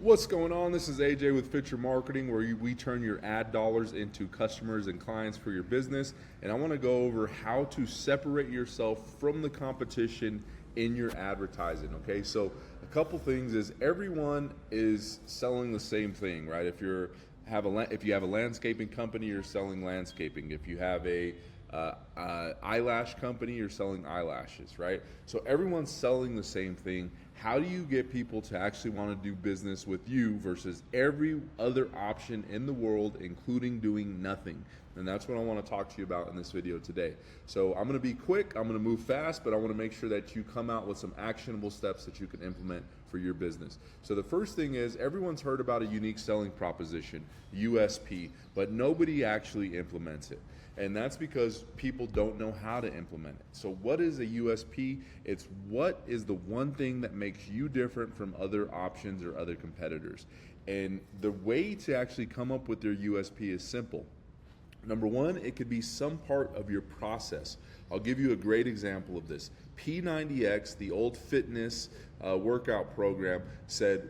What's going on? This is AJ with Fit Your Marketing, where we turn your ad dollars into customers and clients for your business. And I want to go over how to separate yourself from the competition in your advertising. Okay, so a couple things is everyone is selling the same thing, right? If you have a landscaping company, you're selling landscaping. If you have a eyelash company, you're selling eyelashes, right? So everyone's selling the same thing. How do you get people to actually want to do business with you versus every other option in the world, including doing nothing? And that's what I want to talk to you about in this video today. So I'm going to be quick, I'm going to move fast, but I want to make sure that you come out with some actionable steps that you can implement for your business. So the first thing is, everyone's heard about a unique selling proposition, USP, but nobody actually implements it. And that's because people don't know how to implement it. So what is a USP? It's what is the one thing that makes you different from other options or other competitors. And the way to actually come up with your USP is simple. Number one, it could be some part of your process. I'll give you a great example of this. P90X, the old fitness workout program, said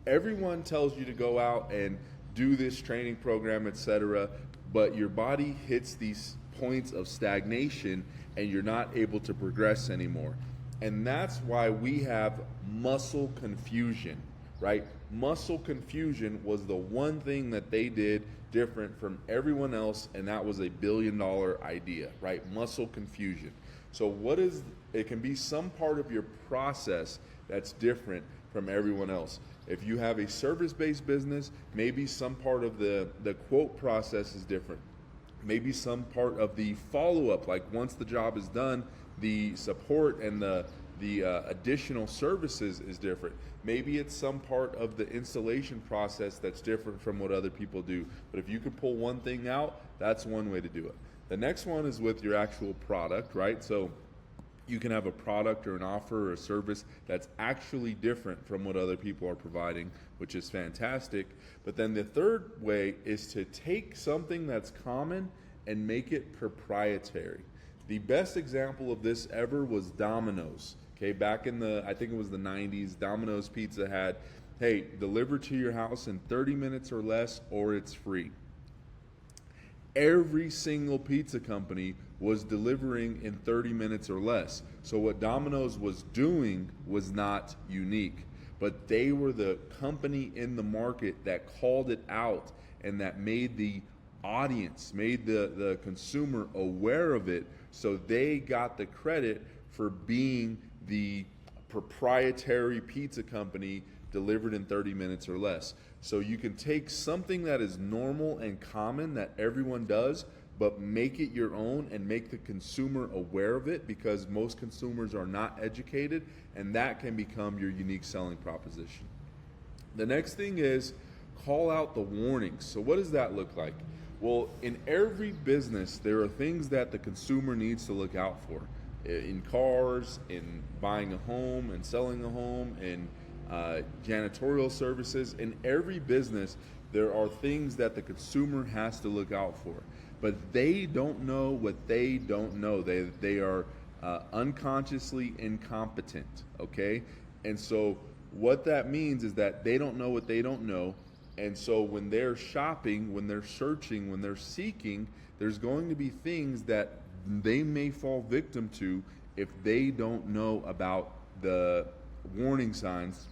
everyone tells you to go out and do this training program, etc., but your body hits these points of stagnation and you're not able to progress anymore. And that's why we have muscle confusion, right? Muscle confusion was the one thing that they did different from everyone else, and that was a $1 billion idea, right? Muscle confusion. So it can be some part of your process that's different from everyone else. If you have a service-based business, maybe some part of the quote process is different. Maybe some part of the follow-up, like once the job is done, the support and the additional services is different. Maybe it's some part of the installation process that's different from what other people do. But if you can pull one thing out, that's one way to do it. The next one is with your actual product, right? So you can have a product or an offer or a service that's actually different from what other people are providing, which is fantastic. But then the third way is to take something that's common and make it proprietary. The best example of this ever was Domino's. Okay, back in I think it was the 90s, Domino's Pizza had, hey, deliver to your house in 30 minutes or less, or it's free. Every single pizza company was delivering in 30 minutes or less. So what Domino's was doing was not unique, but they were the company in the market that called it out and that made the audience, made the consumer aware of it, so they got the credit for being the proprietary pizza company delivered in 30 minutes or less. So you can take something that is normal and common that everyone does, but make it your own and make the consumer aware of it, because most consumers are not educated, and that can become your unique selling proposition. The next thing is call out the warnings. So what does that look like? Well, in every business, there are things that the consumer needs to look out for. In cars, in buying a home and selling a home, in janitorial services. In every business, there are things that the consumer has to look out for, but they don't know what they don't know. They are unconsciously incompetent, okay? And so what that means is that they don't know what they don't know. And so when they're shopping, when they're searching, when they're seeking, there's going to be things that they may fall victim to if they don't know about the warning signs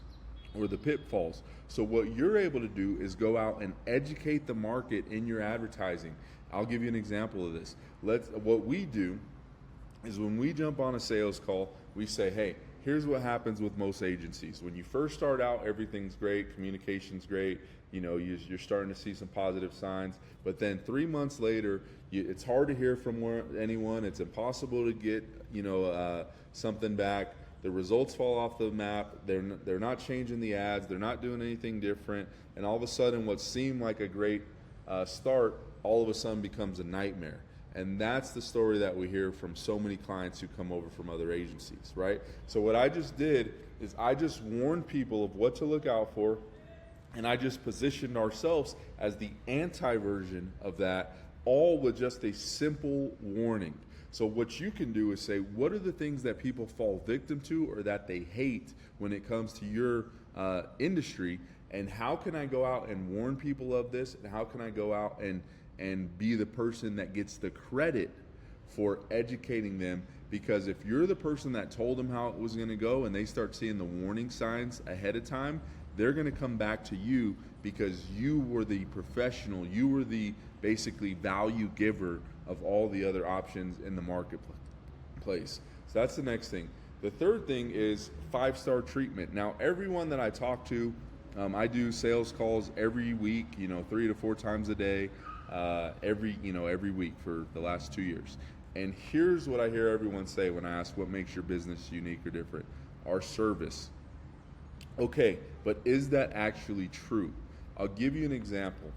or the pitfalls. So what you're able to do is go out and educate the market in your advertising. I'll give you an example of this. What we do is when we jump on a sales call, we say, hey, here's what happens with most agencies. When you first start out, everything's great, communication's great, you're starting to see some positive signs, but then 3 months later, it's hard to hear from anyone. It's impossible to get something back. The results fall off the map. They're not changing the ads. They're not doing anything different. And all of a sudden, what seemed like a great start, all of a sudden becomes a nightmare. And that's the story that we hear from so many clients who come over from other agencies, right? So what I just did is I just warned people of what to look out for, and I just positioned ourselves as the anti-version of that, all with just a simple warning. So what you can do is say, what are the things that people fall victim to or that they hate when it comes to your industry, And how can I go out and warn people of this? And how can I go out and be the person that gets the credit for educating them? Because if you're the person that told them how it was going to go and they start seeing the warning signs ahead of time, they're going to come back to you because you were the professional, you were the basically value giver of all the other options in the marketplace. So that's the next thing. The third thing is 5-star treatment. Now, everyone that I talk to, I do sales calls every week, 3 to 4 times a day, every week for the last 2 years. And here's what I hear everyone say when I ask what makes your business unique or different: our service. Okay, but is that actually true? I'll give you an example.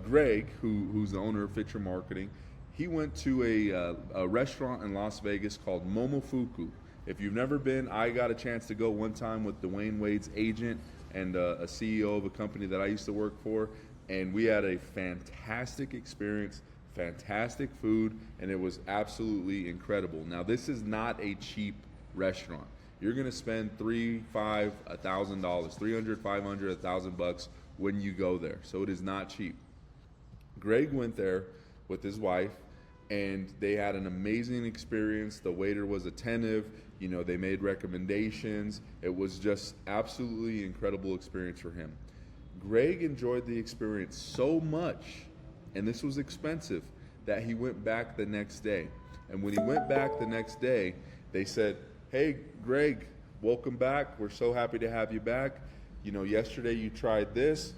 Greg, who's the owner of Fit Your Marketing, he went to a restaurant in Las Vegas called Momofuku. If you've never been, I got a chance to go one time with Dwayne Wade's agent and a CEO of a company that I used to work for, and we had a fantastic experience, fantastic food, and it was absolutely incredible. Now, this is not a cheap restaurant. You're going to spend $300, $500, $1,000, $300, $500, $1,000 when you go there. So it is not cheap. Greg went there with his wife, and they had an amazing experience. The waiter was attentive. They made recommendations. It was just absolutely incredible experience for him. Greg enjoyed the experience so much, and this was expensive, that he went back the next day. And when he went back the next day, they said, "Hey, Greg, welcome back. We're so happy to have you back. Yesterday you tried this.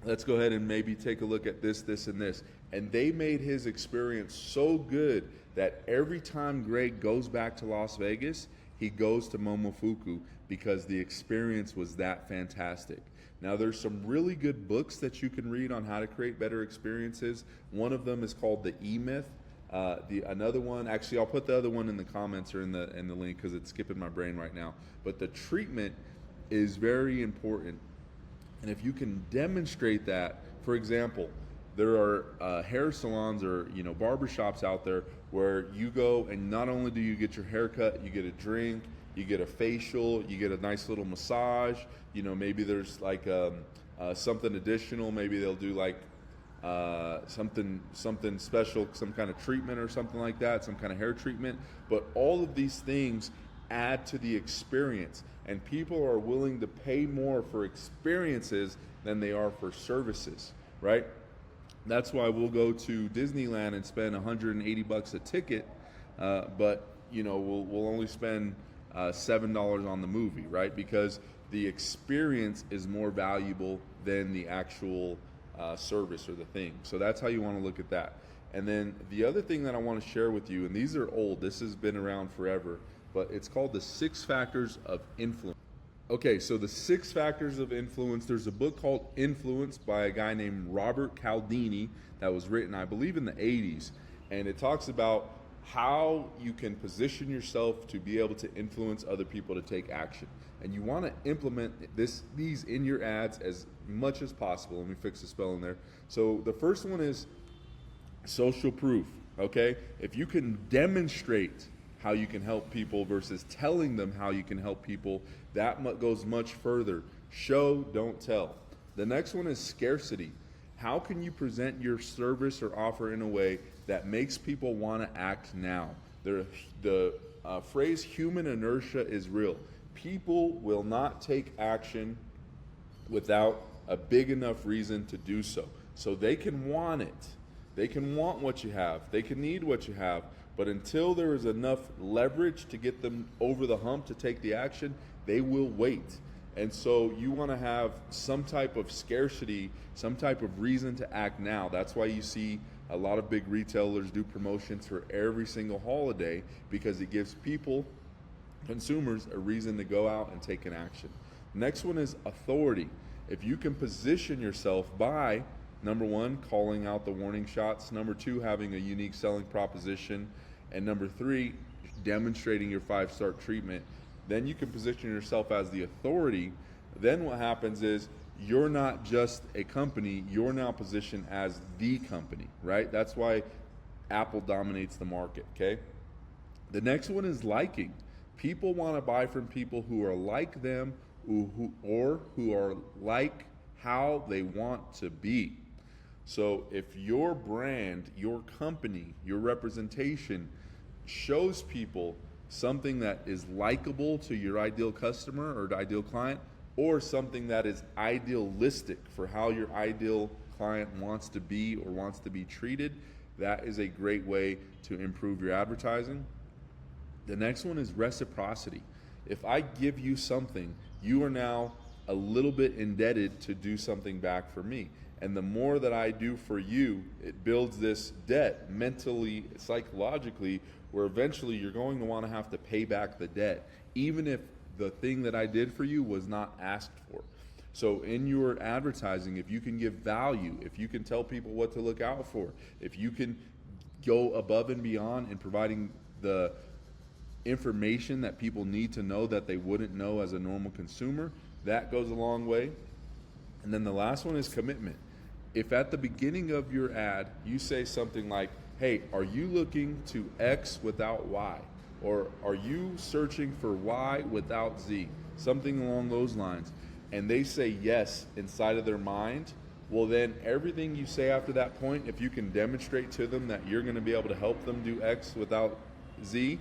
Let's go ahead and maybe take a look at this, this, and this." And they made his experience so good that every time Greg goes back to Las Vegas, he goes to Momofuku because the experience was that fantastic. Now, there's some really good books that you can read on how to create better experiences. One of them is called The E-Myth. Another one, actually, I'll put the other one in the comments or in the link because it's skipping my brain right now. But the treatment is very important. And if you can demonstrate that, for example, there are hair salons or barbershops out there where you go and not only do you get your hair cut, you get a drink, you get a facial, you get a nice little massage. Maybe there's like something additional. Maybe they'll do like something special, some kind of treatment or something like that, some kind of hair treatment. But all of these things add to the experience, and people are willing to pay more for experiences than they are for services, right? That's why we'll go to Disneyland and spend $180 a ticket, but we'll only spend $7 on the movie, right? Because the experience is more valuable than the actual service or the thing. So that's how you want to look at that. And then the other thing that I want to share with you, and these are old, this has been around forever, but it's called the 6 Factors of Influence. Okay, so the 6 Factors of Influence, there's a book called Influence by a guy named Robert Cialdini that was written, I believe, in the 80s. And it talks about how you can position yourself to be able to influence other people to take action. And you want to implement these in your ads as much as possible. Let me fix the spelling there. So the first one is social proof, okay? If you can demonstrate how you can help people versus telling them how you can help people, that goes much further. Show, don't tell. The next one is scarcity. How can you present your service or offer in a way that makes people want to act now? The phrase human inertia is real. People will not take action without a big enough reason to do so. So they can want it. They can want what you have. They can need what you have. But until there is enough leverage to get them over the hump to take the action, they will wait. And so you want to have some type of scarcity, some type of reason to act now. That's why you see a lot of big retailers do promotions for every single holiday, because it gives people, consumers, a reason to go out and take an action. Next one is authority. If you can position yourself by, number 1, calling out the warning shots, number 2, having a unique selling proposition, and number 3, demonstrating your 5-star treatment, then you can position yourself as the authority. Then what happens is you're not just a company, you're now positioned as the company, right? That's why Apple dominates the market, okay? The next one is liking. People want to buy from people who are like them who are like how they want to be. So if your brand, your company, your representation shows people something that is likable to your ideal customer or ideal client, or something that is idealistic for how your ideal client wants to be or wants to be treated, that is a great way to improve your advertising. The next one is reciprocity. If I give you something, you are now a little bit indebted to do something back for me. And the more that I do for you, it builds this debt mentally, psychologically, where eventually you're going to want to have to pay back the debt, even if the thing that I did for you was not asked for. So in your advertising, if you can give value, if you can tell people what to look out for, if you can go above and beyond in providing the information that people need to know that they wouldn't know as a normal consumer, that goes a long way. And then the last one is commitment. If at the beginning of your ad, you say something like, hey, are you looking to X without Y? Or are you searching for Y without Z? Something along those lines. And they say yes inside of their mind, well then everything you say after that point, if you can demonstrate to them that you're going to be able to help them do X without Z,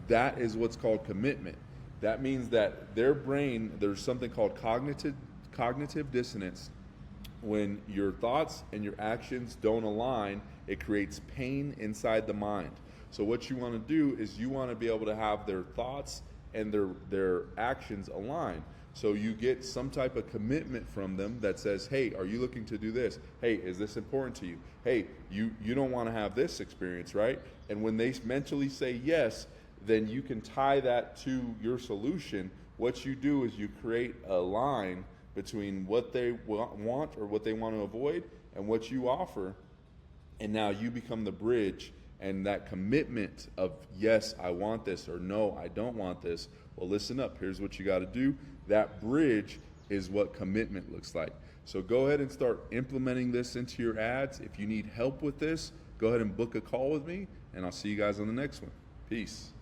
that is what's called commitment. That means that their brain, there's something called cognitive dissonance. When your thoughts and your actions don't align, it creates pain inside the mind. So what you want to do is you want to be able to have their thoughts and their actions align. So you get some type of commitment from them that says, hey, are you looking to do this? Hey, is this important to you? Hey, you don't want to have this experience, right? And when they mentally say yes, then you can tie that to your solution. What you do is you create a line between what they want or what they want to avoid and what you offer. And now you become the bridge, and that commitment of yes, I want this, or no, I don't want this. Well, listen up. Here's what you got to do. That bridge is what commitment looks like. So go ahead and start implementing this into your ads. If you need help with this, go ahead and book a call with me, and I'll see you guys on the next one. Peace.